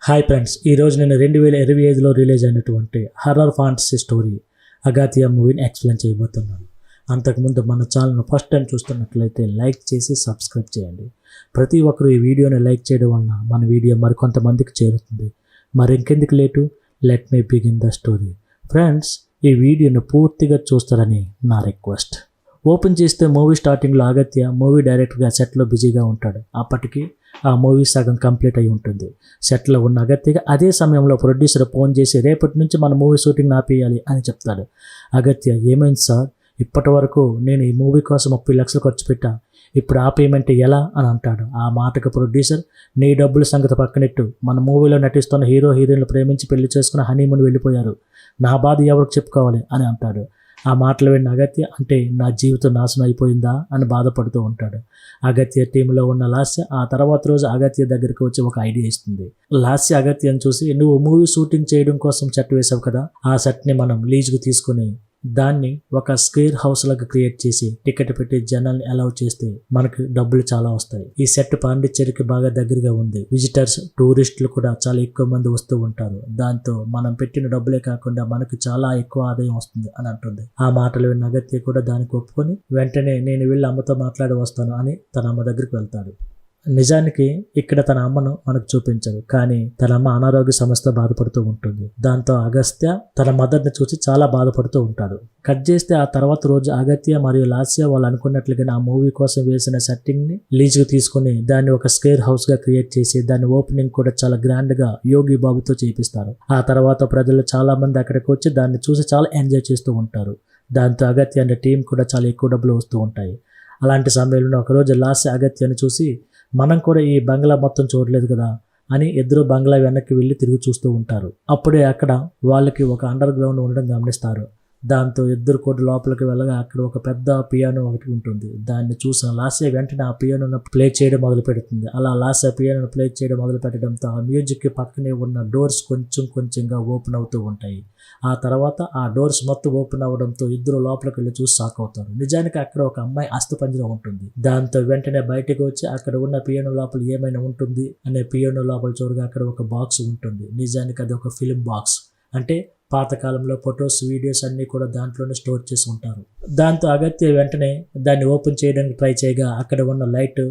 Hi friends, ఈరోజు నేను 2025లో release అయినటువంటి హర్రర్ ఫాంటసీ స్టోరీ అగాథియా మూవీని ఎక్స్ప్లెయిన్ చేయబోతున్నాను. అంతకుముందు మన ఛానల్ను ఫస్ట్ టైం చూస్తున్నట్లయితే లైక్ చేసి సబ్స్క్రైబ్ చేయండి. ప్రతి ఒక్కరు ఈ వీడియోని లైక్ చేయడం వలన మన వీడియో మరికొంతమందికి చేరుతుంది. మరి ఇంకెందుకు late, let me begin the story. Friends, ఈ వీడియోను పూర్తిగా చూస్తారని నా రిక్వెస్ట్. ఓపెన్ చేస్తే మూవీ స్టార్టింగ్లో అగత్య మూవీ డైరెక్టర్గా సెట్లో బిజీగా ఉంటాడు. అప్పటికి ఆ మూవీ సగం కంప్లీట్ అయి ఉంటుంది. సెట్లో ఉన్న అగత్యగా అదే సమయంలో ప్రొడ్యూసర్ ఫోన్ చేసి రేపటి నుంచి మన మూవీ షూటింగ్ ఆపేయాలి అని చెప్తాడు. అగత్య, ఏమైంది సార్, ఇప్పటి వరకు నేను ఈ మూవీ కోసం 30 లక్షలు ఖర్చు పెట్టా, ఇప్పుడు ఆపేయమంటే ఎలా అని అంటాడు. ఆ మాటకు ప్రొడ్యూసర్, నీ డబ్బుల సంగతి పక్కనెట్టు, మన మూవీలో నటిస్తున్న హీరో హీరోయిన్లు ప్రేమించి పెళ్లి చేసుకుని హనీమూన్ వెళ్ళిపోయారు, నా బాధ ఎవరికి చెప్పుకోవాలి అని అంటాడు. ఆ మాటలు విన్న అగత్య, అంటే నా జీవితం నాశనం అయిపోయిందా అని బాధపడుతూ ఉంటాడు. అగత్య టీంలో ఉన్న లాస్య ఆ తర్వాత రోజు అగత్య దగ్గరికి వచ్చి ఒక ఐడియా ఇస్తుంది. లాస్య అగత్యను చూసి, నువ్వు మూవీ షూటింగ్ చేయడం కోసం సెట్ వేసావు కదా, ఆ సెట్ని మనం లీజుకు తీసుకుని దాన్ని ఒక స్క్వేర్ హౌస్ లాగా క్రియేట్ చేసి టికెట్ పెట్టి జనాల్ని అలౌ చేస్తే మనకి డబ్బులు చాలా వస్తాయి. ఈ సెట్ పాండిచ్చేరికి బాగా దగ్గరగా ఉంది. విజిటర్స్, టూరిస్టులు కూడా చాలా ఎక్కువ మంది వస్తూ ఉంటారు. దాంతో మనం పెట్టిన డబ్బులే కాకుండా మనకు చాలా ఎక్కువ ఆదాయం వస్తుంది అని అంటుంది. ఆ మాటలు విన్న అగత్య కూడా దానికి ఒప్పుకొని వెంటనే నేను వెళ్ళి అమ్మతో మాట్లాడి వస్తాను అని తన అమ్మ దగ్గరికి వెళ్తాడు. నిజానికి ఇక్కడ తన అమ్మను మనకు చూపించరు, కానీ తన అమ్మ అనారోగ్య సమస్యతో బాధపడుతూ ఉంటుంది. దాంతో అగస్త్య తన మదర్ని చూసి చాలా బాధపడుతూ ఉంటాడు. కట్ చేస్తే ఆ తర్వాత రోజు అగత్య మరియు లాస్య వాళ్ళు అనుకున్నట్లుగా ఆ మూవీ కోసం వేసిన సెట్టింగ్ని లీజుకు తీసుకుని దాన్ని ఒక స్క్వేర్ హౌస్గా క్రియేట్ చేసి దాని ఓపెనింగ్ కూడా చాలా గ్రాండ్గా యోగి బాబుతో చేపిస్తారు. ఆ తర్వాత ప్రజలు చాలా మంది అక్కడికి వచ్చి దాన్ని చూసి చాలా ఎంజాయ్ చేస్తూ ఉంటారు. దాంతో అగత్య అనే టీం కూడా చాలా ఎక్కువ డబ్బులు వస్తూ ఉంటాయి. అలాంటి సమయంలో ఒకరోజు లాస్య అగత్యను చూసి, మనం కూడా ఈ బంగ్లా మొత్తం చూడలేదు కదా అని ఇద్దరు బంగ్లా వెనక్కి వెళ్ళి తిరిగి చూస్తూ ఉంటారు. అప్పుడే అక్కడ వాళ్ళకి ఒక అండర్ గ్రౌండ్ ఉండడం గమనిస్తారు. దాంతో ఇద్దరు కూడా లోపలికి వెళ్ళగా అక్కడ ఒక పెద్ద పియానో ఒకటి ఉంటుంది. దాన్ని చూసిన లాస్య వెంటనే ఆ పియానోను ప్లే చేయడం మొదలు పెడుతుంది. అలా లాస్య పియానోను ప్లే చేయడం మొదలు పెట్టడంతో ఆ మ్యూజిక్కి పక్కనే ఉన్న డోర్స్ కొంచెంగా ఓపెన్ అవుతూ ఉంటాయి. ఆ తర్వాత ఆ డోర్స్ మొత్తం ఓపెన్ అవ్వడంతో ఇద్దరు లోపలికి వెళ్ళి చూసి షాక్ అవుతారు. నిజానికి అక్కడ ఒక అమ్మాయి అస్థిపంజరం ఉంటుంది. దాంతో వెంటనే బయటకు వచ్చి అక్కడ ఉన్న పియానో లోపల ఏమైనా ఉంటుంది అనే పియానో లోపల చూడగా అక్కడ ఒక బాక్స్ ఉంటుంది. నిజానికి అది ఒక ఫిలిం బాక్స్, అంటే పాతకాలంలో ఫొటోస్, వీడియోస్ అన్నీ కూడా దాంట్లోనే స్టోర్ చేసి ఉంటారు. దాంతో అగత్య వెంటనే దాన్ని ఓపెన్ చేయడానికి ట్రై చేయగా అక్కడ ఉన్న లైట్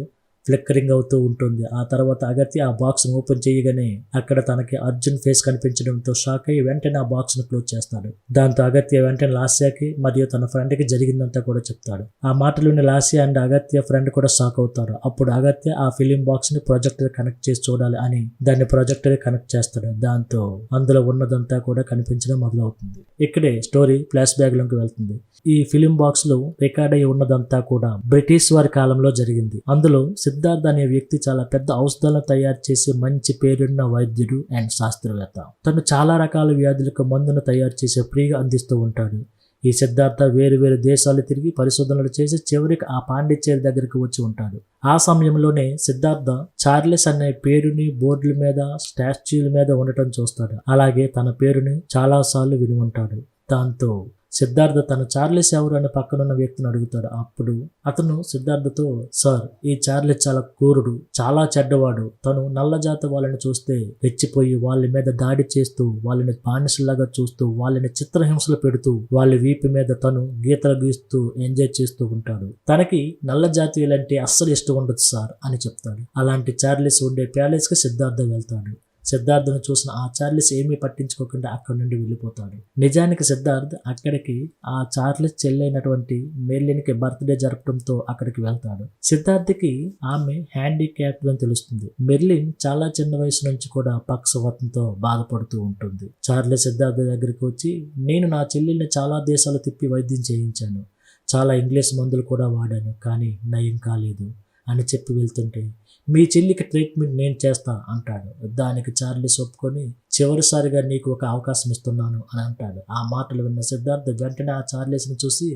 ఫ్లిక్కరింగ్ అవుతూ ఉంటుంది. ఆ తర్వాత అగత్య ఆ బాక్స్ను ఓపెన్ చేయగానే అక్కడ తనకి అర్జున్ ఫేస్ కనిపించడంతో షాక్ అయ్యి వెంటనే ఆ బాక్స్ను క్లోజ్ చేస్తాడు. దాంతో అగత్య వెంటనే లాస్యకి మరియు తన ఫ్రెండ్కి జరిగిందంతా కూడా చెప్తాడు. ఆ మాటలోని లాస్య అండ్ అగత్య ఫ్రెండ్ కూడా షాక్ అవుతారు. అప్పుడు అగత్య ఆ ఫిలిం బాక్స్ని ప్రొజెక్టర్ కనెక్ట్ చేసి చూడాలి అని దాన్ని ప్రొజెక్టర్ కనెక్ట్ చేస్తాడు. దాంతో అందులో ఉన్నదంతా కూడా కనిపించడం మొదలవుతుంది. ఇక్కడే స్టోరీ ఫ్లాష్ బ్యాక్ లోకి వెళ్తుంది. ఈ ఫిలిం బాక్స్ లో రికార్డ్ అయి ఉన్నదంతా కూడా బ్రిటిష్ వారి కాలంలో జరిగింది. అందులో సిద్ధార్థ్ అనే వ్యక్తి చాలా పెద్ద ఔషధాలను తయారు చేసే మంచి పేరున్న వైద్యుడు అండ్ శాస్త్రవేత్త. తను చాలా రకాల వ్యాధులకు మందును తయారు చేసే ఫ్రీగా అందిస్తూ ఉంటాడు. ఈ సిద్ధార్థ వేరు దేశాలు తిరిగి పరిశోధనలు చేసి చివరికి ఆ పాండిచ్చేరి దగ్గరికి వచ్చి ఉంటాడు. ఆ సమయంలోనే సిద్ధార్థ చార్లెస్ అనే పేరుని బోర్డుల మీద, స్టాచ్యూల మీద ఉండటం చూస్తాడు. అలాగే తన పేరుని చాలాసార్లు విని ఉంటాడు. దాంతో సిద్ధార్థ తన చార్లెస్ ఎవరు అని పక్కనున్న వ్యక్తిని అడుగుతాడు. అప్పుడు అతను సిద్ధార్థతో, సార్, ఈ చార్లెస్ చాలా క్రూరుడు, చాలా చెడ్డవాడు. తను నల్ల జాతి వాళ్ళని చూస్తే రెచ్చిపోయి వాళ్ళ మీద దాడి చేస్తూ, వాళ్ళని బానిసలాగా చూస్తూ, వాళ్ళని చిత్రహింసలు పెడుతూ, వాళ్ళ వీపు మీద తను గీతలు గీస్తూ ఎంజాయ్ చేస్తూ ఉంటాడు. తనకి నల్ల జాతీయులంటే అస్సలు ఇష్టం ఉండదు సార్ అని చెప్తాడు. అలాంటి చార్లెస్ ఉండే ప్యాలెస్ కి సిద్ధార్థ వెళ్తాడు. సిద్ధార్థను చూసిన ఆ చార్లెస్ ఏమీ పట్టించుకోకుండా అక్కడి నుండి వెళ్ళిపోతాడు. నిజానికి సిద్ధార్థ్ అక్కడికి ఆ చార్లెస్ చెల్లైనటువంటి మెర్లిన్కి బర్త్డే జరపడంతో అక్కడికి వెళ్తాడు. సిద్ధార్థ్కి ఆమె హ్యాండిక్యాప్డ్ అని తెలుస్తుంది. మెర్లిన్ చాలా చిన్న వయసు నుంచి కూడా పక్షవాతంతో బాధపడుతూ ఉంటుంది. చార్లెస్ సిద్ధార్థ్ దగ్గరికి వచ్చి, నేను నా చెల్లెల్ని చాలా దేశాలు తిప్పి వైద్యం చేయించాను, చాలా ఇంగ్లీష్ మందులు కూడా వాడాను, కానీ నయం కాలేదు అని చెప్పి వెళ్తుంటే, మీ చెల్లికి ట్రీట్మెంట్ నేను చేస్తా అంటాడు. దానికి చార్లెస్ ఒప్పుకొని, చివరిసారిగా నీకు ఒక అవకాశం ఇస్తున్నాను అని అంటాడు. ఆ మాటలు విన్న సిద్ధార్థ్ వెంటనే ఆ చార్లెస్ని చూసి,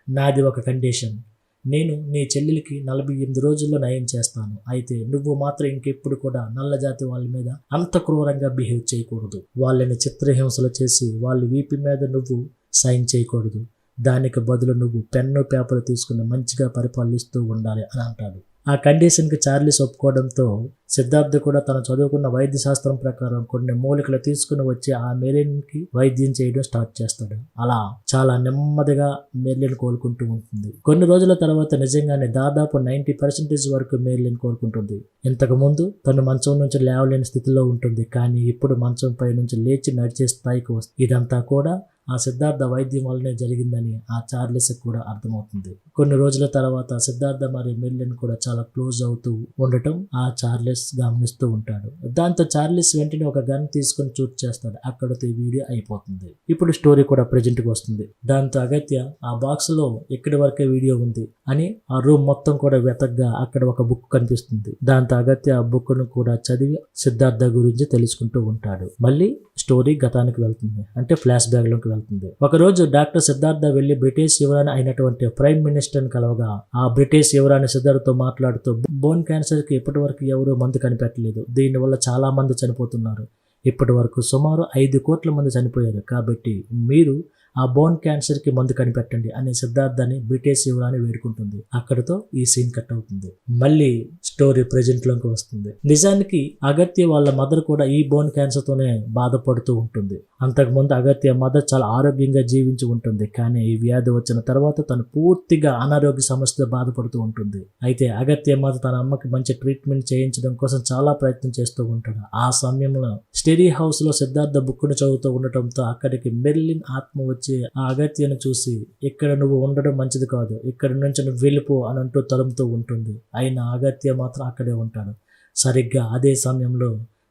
నాది ఒక కండిషన్, నేను నీ చెల్లెలికి 48 రోజుల్లో నయం చేస్తాను, అయితే నువ్వు మాత్రం ఇంకెప్పుడు కూడా నల్ల జాతి వాళ్ళ మీద అంత క్రూరంగా బిహేవ్ చేయకూడదు, వాళ్ళని చిత్రహింసలు చేసి వాళ్ళ వీపి మీద నువ్వు సైన్ చేయకూడదు, దానికి బదులు నువ్వు పెన్ను పేపర్ తీసుకుని మంచిగా పరిపాలిస్తూ ఉండాలి అని అంటాడు. ఆ కండిషన్కి చార్లీస్ ఒప్పుకోవడంతో సిద్ధార్థ్ కూడా తను చదువుకున్న వైద్య శాస్త్రం ప్రకారం కొన్ని మూలికలు తీసుకుని వచ్చి ఆ మెర్లిన్కి వైద్యం చేయడం స్టార్ట్ చేస్తాడు. అలా చాలా నెమ్మదిగా మెర్లిన్ కోలుకుంటూ ఉంటుంది. కొన్ని రోజుల తర్వాత నిజంగానే దాదాపు 90% వరకు మెర్లిన్ కోలుకుంటుంది. ఇంతకు ముందు తను మంచం నుంచి లేవలేని స్థితిలో ఉంటుంది, కానీ ఇప్పుడు మంచం పై నుంచి లేచి నడిచే స్థాయికి వస్తుంది. ఇదంతా కూడా ఆ సిద్ధార్థ వైద్యం వల్లనే జరిగిందని ఆ చార్లెస్కి కూడా అర్థమవుతుంది. కొన్ని రోజుల తర్వాత సిద్ధార్థ మరియు మెర్లిన్ కూడా చాలా క్లోజ్ అవుతూ ఉండటం ఆ చార్లెస్ గమనిస్తూ ఉంటాడు. దాంతో చార్లెస్ వెంటనే ఒక గన్ తీసుకొని షూట్ చేస్తాడు. అక్కడితో ఈ వీడియో అయిపోతుంది. ఇప్పుడు స్టోరీ కూడా ప్రెజెంట్కి వస్తుంది. దాంతో అగత్య ఆ బాక్స్ లో ఎక్కడి వరకే వీడియో ఉంది అని ఆ రూమ్ మొత్తం కూడా వెతకగా అక్కడ ఒక బుక్ కనిపిస్తుంది. దాంతో అగత్య ఆ బుక్ ను కూడా చదివి సిద్ధార్థ గురించి తెలుసుకుంటూ ఉంటాడు. మళ్ళీ స్టోరీ గతానికి వెళ్తుంది, అంటే ఫ్లాష్ బ్యాక్ లోకి వెళ్తుంది. ఒకరోజు డాక్టర్ సిద్ధార్థ వెళ్లి బ్రిటిష్ యువరాణి అయినటువంటి ప్రైమ్ మినిస్టర్ కలవగా ఆ బ్రిటిష్ యువరాణి సిద్ధార్థతో మాట్లాడుతూ బోన్ క్యాన్సర్ కి ఇప్పటి వరకు ఎవరు మందు కనిపెట్టలేదు, దీనివల్ల చాలా మంది చనిపోతున్నారు, ఇప్పటి వరకు సుమారు 5 కోట్ల మంది చనిపోయారు, కాబట్టి మీరు ఆ బోన్ క్యాన్సర్ కి మందు కనిపెట్టండి అని సిద్ధార్థని బ్రిటిష్ యువరాణి వేడుకుంటుంది. అక్కడితో ఈ సీన్ కట్ అవుతుంది. మళ్ళీ స్టోరీ ప్రెజెంట్ లోకి వస్తుంది. నిజానికి అగత్య వాళ్ళ మదర్ కూడా ఈ బోన్ క్యాన్సర్ తోనే బాధపడుతూ ఉంటుంది. అంతకుముందు అగత్య మదర్ చాలా ఆరోగ్యంగా జీవించి ఉంటుంది, కానీ ఈ వ్యాధి వచ్చిన తర్వాత తను పూర్తిగా అనారోగ్య సమస్యతో బాధపడుతూ ఉంటుంది. అయితే అగత్య మదర్ తన అమ్మకి మంచి ట్రీట్మెంట్ చేయించడం కోసం చాలా ప్రయత్నం చేస్తూ ఉంటాడు. ఆ సమయంలో స్టడీ హౌస్ లో సిద్ధార్థ బుక్కును చదువుతూ ఉండటంతో అక్కడికి మెర్లిన్ ఆత్మ వచ్చి ఆ అగత్యను చూసి ఇక్కడ నువ్వు ఉండడం మంచిది కాదు, ఇక్కడి నుంచి నువ్వు వెళ్ళిపో అని అంటూ తరుముతూ ఉంటుంది. అయినా అగత్య మాత్రం అక్కడే ఉంటాడు. సరిగ్గా అదే సమయంలో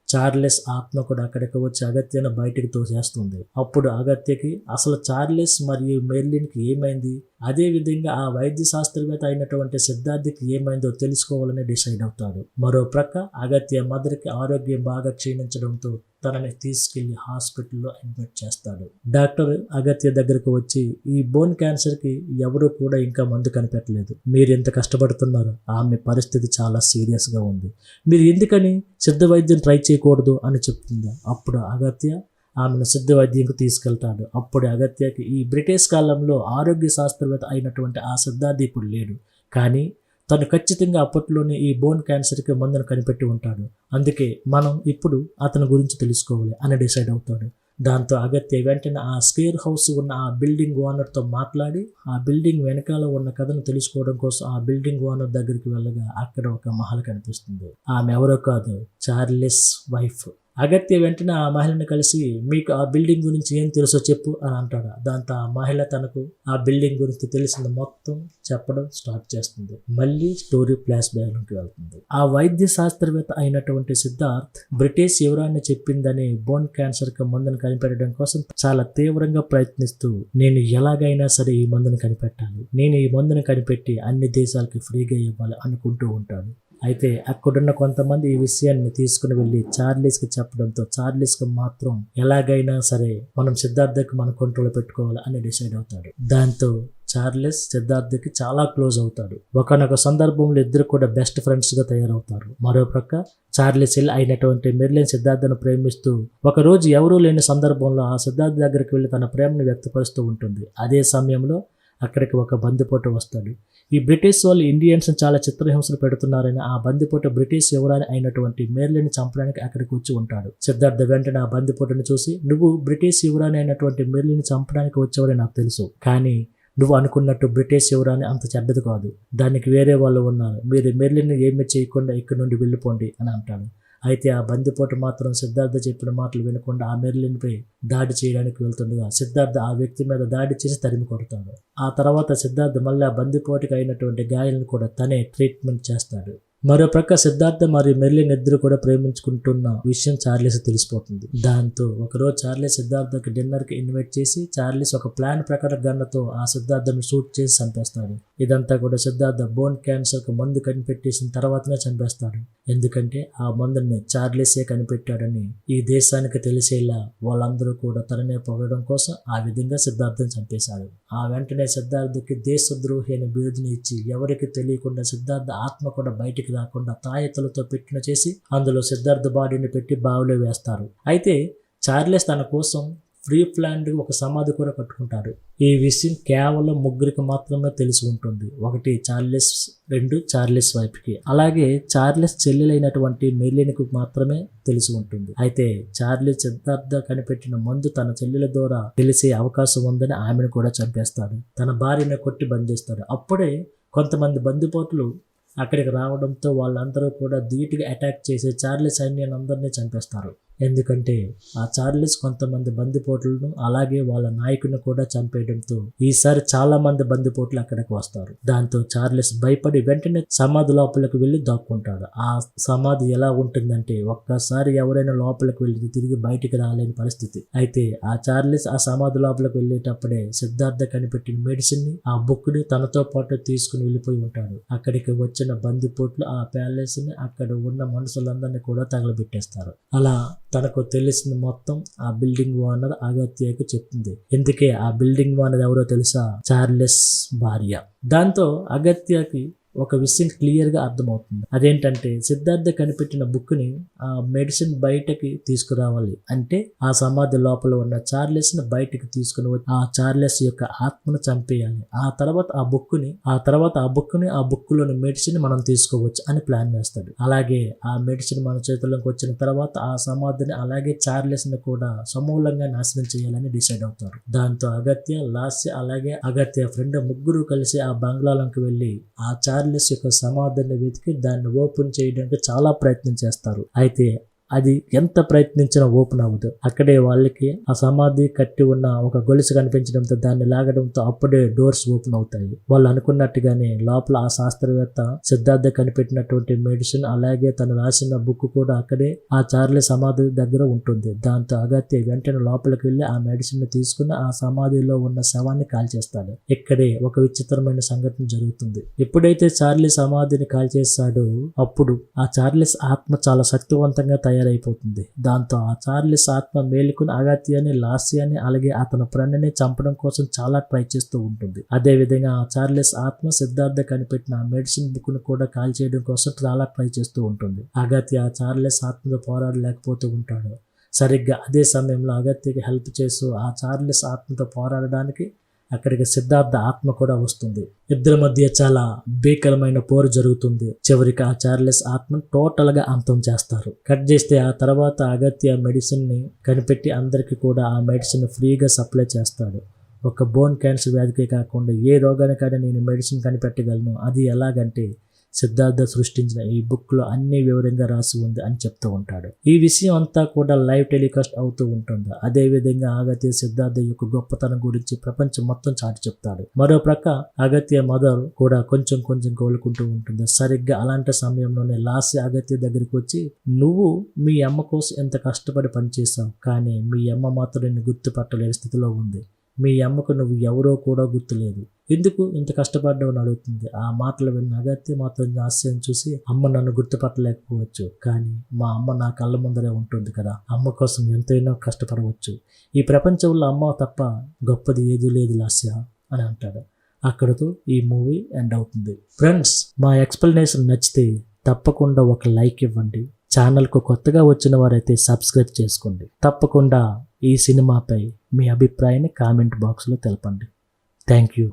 చార్లెస్ ఆత్మ కూడా అక్కడికి వచ్చి అగత్యను బయటికి తోసేస్తుంది. అప్పుడు అగత్యకి అసలు చార్లెస్ మరియు మెర్లిన్కి ఏమైంది, అదే విధంగా ఆ వైద్య శాస్త్రవేత్త అయినటువంటి సిద్ధార్థకి ఏమైందో తెలుసుకోవాలని డిసైడ్ అవుతాడు. మరో ప్రక్క అగత్య మదర్కి ఆరోగ్యం బాగా క్షీణించడంతో తనని తీసుకెళ్లి హాస్పిటల్లో అడ్మిట్ చేస్తాడు. డాక్టర్ అగత్య దగ్గరకు వచ్చి ఈ బోన్ క్యాన్సర్ కి ఎవరు కూడా ఇంకా మందు కనిపెట్టలేదు, మీరు ఎంత కష్టపడుతున్నారు, ఆమె పరిస్థితి చాలా సీరియస్ గా ఉంది, మీరు ఎందుకని సిద్ధ వైద్యం ట్రై చేయకూడదు అని చెప్తుంది. అప్పుడు అగత్య ఆమెను సిద్ధ వైద్యంకు తీసుకెళ్తాడు. అప్పుడు అగత్యకి ఈ బ్రిటిష్ కాలంలో ఆరోగ్య శాస్త్రవేత్త అయినటువంటి ఆ సిద్ధార్థ ఇప్పుడు లేడు, కానీ తను ఖచ్చితంగా అప్పట్లోనే ఈ బోన్ క్యాన్సర్కి మందును కనిపెట్టి ఉంటాడు, అందుకే మనం ఇప్పుడు అతని గురించి తెలుసుకోవాలి అని డిసైడ్ అవుతాడు. దాంతో అగత్య వెంటనే ఆ స్క్వేర్ హౌస్ ఉన్న ఆ బిల్డింగ్ ఓనర్తో మాట్లాడి ఆ బిల్డింగ్ వెనకాల ఉన్న కథను తెలుసుకోవడం కోసం ఆ బిల్డింగ్ ఓనర్ దగ్గరికి వెళ్ళగా అక్కడ ఒక మహల్ కనిపిస్తుంది. ఆమె ఎవరో కాదు, చార్లెస్ వైఫ్. అగత్య వెంటనే ఆ మహిళను కలిసి మీకు ఆ బిల్డింగ్ గురించి ఏం తెలుసో చెప్పు అని అంటాడు. దాంతో ఆ మహిళ తనకు ఆ బిల్డింగ్ గురించి తెలిసింది మొత్తం చెప్పడం స్టార్ట్ చేస్తుంది. మళ్ళీ స్టోరీ ఫ్లాష్ బ్యాక్ లోకి వెళ్తుంది. ఆ వైద్య శాస్త్రవేత్త అయినటువంటి సిద్ధార్థ్ బ్రిటిష్ యువరాణి చెప్పిందని బోన్ క్యాన్సర్ కి మందును కనిపెట్టడం కోసం చాలా తీవ్రంగా ప్రయత్నిస్తూ నేను ఎలాగైనా సరే ఈ మందును కనిపెట్టాలి, నేను ఈ మందును కనిపెట్టి అన్ని దేశాలకి ఫ్రీగా ఇవ్వాలి అనుకుంటూ ఉంటాడు. అయితే అక్కడున్న కొంతమంది ఈ విషయాన్ని తీసుకుని వెళ్ళి చార్లీస్కి చెప్పడంతో చార్లీస్కి మాత్రం ఎలాగైనా సరే మనం సిద్ధార్థకి మన కంట్రోల్ పెట్టుకోవాలి అని డిసైడ్ అవుతాడు. దాంతో చార్లెస్ సిద్ధార్థకి చాలా క్లోజ్ అవుతాడు. ఒకనొక సందర్భంలో ఇద్దరు కూడా బెస్ట్ ఫ్రెండ్స్ గా తయారవుతారు. మరోపక్క చార్లెస్ అయినటువంటి మెర్లిన్ సిద్ధార్థను ప్రేమిస్తూ ఒకరోజు ఎవరూ లేని సందర్భంలో ఆ సిద్ధార్థ దగ్గరికి వెళ్ళి తన ప్రేమను వ్యక్తపరుస్తూ ఉంటుంది. అదే సమయంలో అక్కడికి ఒక బందిపోటు వస్తాడు. ఈ బ్రిటిష్ వాళ్ళు ఇండియన్స్ చాలా చిత్రహింసలు పెడుతున్నారని ఆ బందిపోటు బ్రిటిష్ యువరాణి అయినటువంటి మెర్లిన్ చంపడానికి అక్కడికి వచ్చి ఉంటాడు. సిద్ధార్థ వెంటనే ఆ బందిపోటును చూసి నువ్వు బ్రిటిష్ యువరాణి అయినటువంటి మెర్లిన్ చంపడానికి వచ్చావని నాకు తెలుసు, కానీ నువ్వు అనుకున్నట్టు బ్రిటిష్ యువరాణి అంత చెడ్డది కాదు, దానికి వేరే వాళ్ళు ఉన్నారు, మీరు మెర్లిన్ ఏమీ చేయకుండా ఇక్కడ నుండి వెళ్ళిపోండి అని అంటాడు. అయితే ఆ బందిపోటు మాత్రం సిద్ధార్థ చెప్పిన మాటలు వినకుండా ఆ మెర్లిన్పై దాడి చేయడానికి వెళ్తుండగా సిద్ధార్థ ఆ వ్యక్తి మీద దాడి చేసి తరిమి కొడతాడు. ఆ తర్వాత సిద్ధార్థ మళ్ళీ ఆ బందిపోటుకి అయినటువంటి గాయాలను కూడా తనే ట్రీట్మెంట్ చేస్తాడు. మరో ప్రక్క సిద్ధార్థ మరియు మెర్లిన్ ఇద్దరు కూడా ప్రేమించుకుంటున్న విషయం చార్లెస్ తెలిసిపోతుంది. దాంతో ఒకరోజు చార్లెస్ సిద్ధార్థకి డిన్నర్ కి ఇన్వైట్ చేసి చార్లెస్ ఒక ప్లాన్ ప్రకారం గన్నతో ఆ సిద్ధార్థను షూట్ చేసి చంపేస్తాడు. ఇదంతా కూడా సిద్ధార్థ బోన్ క్యాన్సర్ కు మందు కనిపెట్టేసిన తర్వాతనే చంపేస్తాడు. ఎందుకంటే ఆ మందుని చార్లెసే కనిపెట్టాడని ఈ దేశానికి తెలిసేలా వాళ్ళందరూ కూడా తననే పొగడం కోసం ఆ విధంగా సిద్ధార్థను చంపేశాడు. ఆ వెంటనే సిద్ధార్థకి దేశద్రోహి అనే బిరుదుని ఇచ్చి ఎవరికి తెలియకుండా సిద్ధార్థ ఆత్మ కూడా బయటికి రాకుండా తాయెత్తులతో పెట్టిన చేసి అందులో సిద్ధార్థ బాడీని పెట్టి బావిలో వేస్తారు. అయితే చార్లెస్ తన కోసం ఫ్రీ ప్లాన్డ్ ఒక సమాధి కూడా కట్టుకుంటారు. ఈ విషయం కేవలం ముగ్గురికి మాత్రమే తెలిసి ఉంటుంది. ఒకటి చార్లెస్, రెండు చార్లెస్ వైఫ్కి, అలాగే చార్లెస్ చెల్లెలైనటువంటి మెర్లిన్కు మాత్రమే తెలిసి ఉంటుంది. అయితే చార్లెస్ సిద్ధార్థ కనిపెట్టిన మందు తన చెల్లెల ద్వారా తెలిసే అవకాశం ఉందని ఆమెను కూడా చంపేస్తాడు. తన భార్యను కొట్టి బంధిస్తాడు. అప్పుడే కొంతమంది బందిపోట్లు అక్కడికి రావడంతో వాళ్ళందరూ కూడా ధీటుగా అటాక్ చేసి చార్లెస్ సైన్యాన్ని అందరినీ చంపేస్తారు. ఎందుకంటే ఆ చార్లెస్ కొంతమంది బందిపోట్లను అలాగే వాళ్ళ నాయకుని కూడా చంపేయడంతో ఈసారి చాలా మంది బందిపోట్లు అక్కడికి వస్తారు. దాంతో చార్లెస్ భయపడి వెంటనే సమాధి లోపలికి వెళ్ళి దాక్కుంటాడు. ఆ సమాధి ఎలా ఉంటుందంటే ఒక్కసారి ఎవరైనా లోపలికి వెళ్ళి తిరిగి బయటికి రాలేని పరిస్థితి. అయితే ఆ చార్లెస్ ఆ సమాధి లోపలికి వెళ్ళేటప్పుడే సిద్ధార్థ కనిపెట్టిన మెడిసిన్ ని, ఆ బుక్ ని తనతో పాటు తీసుకుని వెళ్ళిపోయి ఉంటాడు. అక్కడికి వచ్చిన బందిపోట్లు ఆ ప్యాలెస్ ని, అక్కడ ఉన్న మనుషులందరినీ కూడా తగలబెట్టేస్తారు. అలా తనకు తెలిసిన మొత్తం ఆ బిల్డింగ్ ఓనర్ అగత్యకు చెప్తుంది. ఎందుకే ఆ బిల్డింగ్ ఓనర్ ఎవరో తెలుసా? చార్లెస్ భార్య. దాంతో అగత్యకి ఒక విషయం క్లియర్గా అర్థమవుతుంది. అదేంటంటే సిద్ధార్థ కనిపెట్టిన బుక్ని ఆ మెడిసిన్ బయటకి తీసుకురావాలి అంటే ఆ సమాధి లోపల ఉన్న చార్లెస్ని బయటకి తీసుకుని వచ్చి ఆ చార్లెస్ యొక్క ఆత్మను చంపేయాలి. ఆ తర్వాత ఆ బుక్లోని మెడిసిన్ మనం తీసుకోవచ్చు అని ప్లాన్ వేస్తాడు. అలాగే ఆ మెడిసిన్ మన చేతుల్లోకి వచ్చిన తర్వాత ఆ సమాధిని అలాగే చార్లెస్ని కూడా సమూలంగా నాశనం చేయాలని డిసైడ్ అవుతారు. దాంతో అగత్య, లాస్య అలాగే అగత్య ఫ్రెండ్ ముగ్గురు కలిసి ఆ బంగ్లాలోకి వెళ్ళి ఆ చార్లెస్ యొక్క సమాధిని వెతికి దాన్ని ఓపెన్ చేయడానికి చాలా ప్రయత్నం చేస్తారు. అయితే అది ఎంత ప్రయత్నించినా ఓపెన్ అవ్వదు. అక్కడే వాళ్ళకి ఆ సమాధి కట్టి ఉన్న ఒక గొలుసు కనిపించడంతో దాన్ని లాగడంతో అప్పుడే డోర్స్ ఓపెన్ అవుతాయి. వాళ్ళు అనుకున్నట్టుగానే లోపల ఆ శాస్త్రవేత్త సిద్ధార్థ కనిపెట్టినటువంటి మెడిసిన్ అలాగే తను రాసిన బుక్ కూడా అక్కడే ఆ చార్లెస్ సమాధి దగ్గర ఉంటుంది. దాంతో అగత్య వెంటనే లోపలికి వెళ్ళి ఆ మెడిసిన్ ని తీసుకుని ఆ సమాధిలో ఉన్న శవాన్ని కాల్చేస్తాడు. ఇక్కడే ఒక విచిత్రమైన సంఘటన జరుగుతుంది. ఎప్పుడైతే చార్లెస్ సమాధిని కాల్చేస్తాడో అప్పుడు ఆ చార్లెస్ ఆత్మ చాలా శక్తివంతంగా తయారైపోతుంది. దాంతో ఆ చార్లెస్ ఆత్మ మేలుకుని అగత్యని, లాస్యాని అలాగే అతని ఫ్రెండ్ని చంపడం కోసం చాలా ట్రై చేస్తూ ఉంటుంది. అదే విధంగా ఆ చార్లెస్ ఆత్మ సిద్ధార్థ కనిపెట్టిన మెడిసిన్ బుక్ ను కూడా కాల్ చేయడం కోసం చాలా ట్రై చేస్తూ ఉంటుంది. అగత్య ఆ చార్లెస్ ఆత్మతో పోరాడలేకపోతూ ఉంటాడు. సరిగ్గా అదే సమయంలో అగత్యకి హెల్ప్ చేస్తూ ఆ చార్లెస్ ఆత్మతో పోరాడడానికి అక్కడికి సిద్ధార్థ ఆత్మ కూడా వస్తుంది. ఇద్దరి మధ్య చాలా భీకరమైన పోరు జరుగుతుంది. చివరికి ఆ చార్లెస్ ఆత్మ టోటల్ గా అంతం చేస్తారు. కట్ చేస్తే ఆ తర్వాత అగత్య మెడిసిన్ ని కనిపెట్టి అందరికి కూడా ఆ మెడిసిన్ ఫ్రీగా సప్లై చేస్తాడు. ఒక బోన్ క్యాన్సర్ వ్యాధికే కాకుండా ఏ రోగానికైనా నేను మెడిసిన్ కనిపెట్టగలను. అది ఎలాగంటే సిద్ధార్థ సృష్టించిన ఈ బుక్ లో అన్ని వివరంగా రాసి ఉంది అని చెప్తూ ఉంటాడు. ఈ విషయం అంతా కూడా లైవ్ టెలికాస్ట్ అవుతూ ఉంటుంది. అదే విధంగా అగత్య సిద్ధార్థ యొక్క గొప్పతనం గురించి ప్రపంచం మొత్తం చాటి చెప్తాడు. మరో ప్రక్క అగత్య మదర్ కూడా కొంచెం కోలుకుంటూ ఉంటుంది. సరిగ్గా అలాంటి సమయంలోనే లాస్య అగత్య దగ్గరికి వచ్చి, నువ్వు మీ అమ్మ కోసం ఎంత కష్టపడి పనిచేసావు, కానీ మీ అమ్మ మాత్రం నిన్ను గుర్తుపట్టలేని స్థితిలో ఉంది. మీ అమ్మకు నువ్వు ఎవరో కూడా గుర్తులేదు, ఎందుకు ఇంత కష్టపడ్డావు అని అడుగుతుంది. ఆ మాటలు విన్న అగత్య మాత్రం లాస్యం చూసి, అమ్మ నన్ను గుర్తుపట్టలేకపోవచ్చు, కానీ మా అమ్మ నా కళ్ళ ముందరే ఉంటుంది కదా, అమ్మ కోసం ఎంతైనా కష్టపడవచ్చు. ఈ ప్రపంచంలో అమ్మ తప్ప గొప్పది ఏదీ లేదు లాస్య అని అంటాడు. అక్కడతో ఈ మూవీ ఎండ్ అవుతుంది. ఫ్రెండ్స్, మా ఎక్స్ప్లెనేషన్ నచ్చితే తప్పకుండా ఒక లైక్ ఇవ్వండి. ఛానల్కు కొత్తగా వచ్చిన వారైతే సబ్స్క్రైబ్ చేసుకోండి. తప్పకుండా ఈ సినిమాపై మీ అభిప్రాయాన్ని కామెంట్ బాక్స్లో తెలపండి. Thank you.